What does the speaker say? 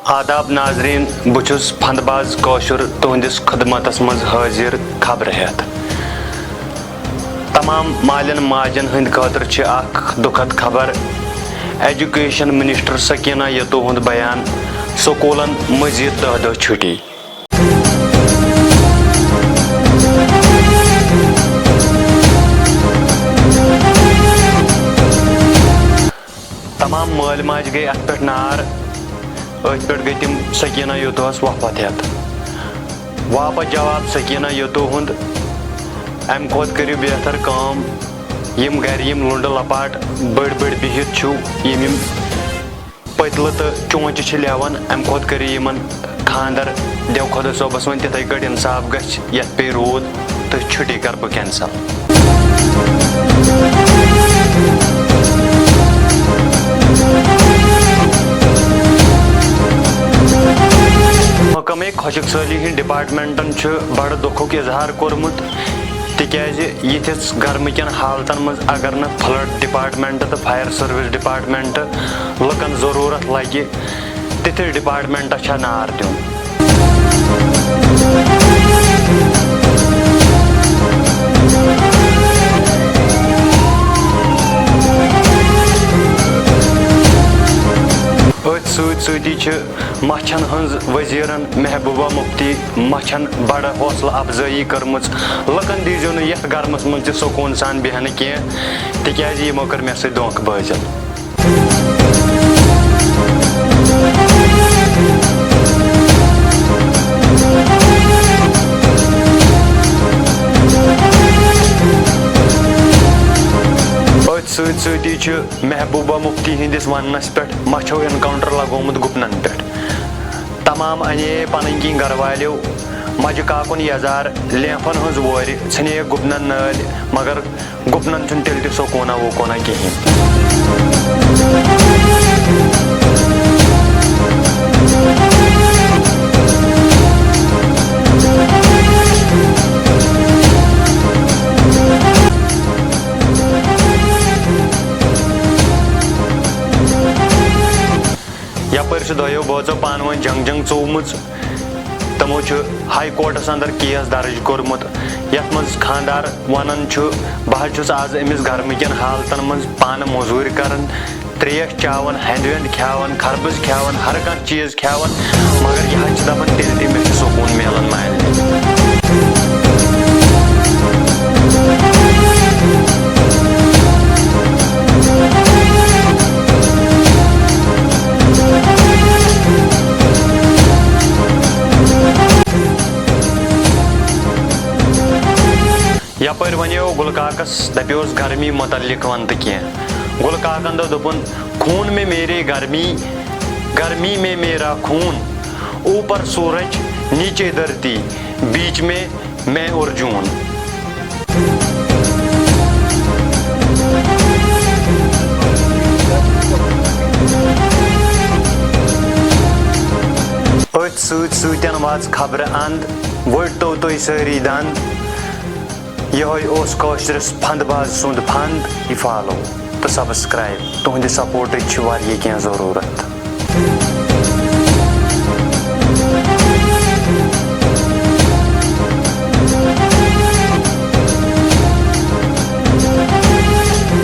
آداب ناظرین بچس فندباز کوشر تہندس خدمتس مز حاضر خبر ہیت تمام مالین ماجن ہند خاطر اخ دکھد خبر ایجوکیشن منسٹر سکینہ یتو ہند بیان سکولن مزید 10 دہ چھٹی تمام مال ماج گئی ات پہ نار ات پہ گئی تم سکینہ یوتوس وفات ہیت واپس جواب سکینہ یوتو ہند ام کھت کرو بہتر کام یم گر یم لنڈ لپاٹ بڑ بڑ بہت چھو یم پتل تو چونچ لون ام کھت کرو یمن خاندر دیو خدا صوبس ون تتھے کٹ انصاف گھ یت پہ رود تو چھٹی کر بہ کینسل محکمہ خشک سالی ہند ڈپارٹمنٹن بڑ دکھک اظہار کورمت تکیاز یتھس گرم کین حالتن مز اگر نہ فلڈ ڈپارٹمنٹ تو فائر سروس ڈپارٹمنٹ لکن ضرورت لگہ تتھس ڈپارٹمنٹس چھا نار دیون ات ستی مچھن ہنز وزیرن محبوبہ مفتی مچھن بڑ حوصلہ افزائی کرم لکن دیزو نا یت گرمس من سکون سان بہن کی تکیاز یمو کر مے سی دھوکہ بازی ستی محبوبہ مفتی ہندس وننس پہ مچھو انکاؤنٹر لگومت گپنن پہ تمام انے پن کن گھر والو مجہ کاکن یزار لینفن ہز وور ژھنیک گپنن نال مگر گپنن چھ تیل تہ سکونا وکونا کہین یپر دو بوزو پان ون جنگ ژوم تمو ہائی کورٹس اندر کیس درج کورمت یت مز خاندار ونان بہ چھس آز امس گرم کین حالتن مز پان موزور کران تریش چاون ہند وند کھیاون خربز کھیاون ہر کھانا چیز کھیاون مگر یہ دپان تیل تہ مے سکون ملان مالنی یپر ونیو گلکاکس دپیوس گرمی متعلق ون تو کی گلکاکن دپن خون میں میری گرمی گرمی میں میرا خون اوپر سورج نیچے دھرتی بیچ میں ارجون ات ستین واچ خبر اند وٹو تھی ساری دند یہ کوشرس فندباز سند فند یہ فالو تو سبسکرائب تہند سپورٹ کی ضرورت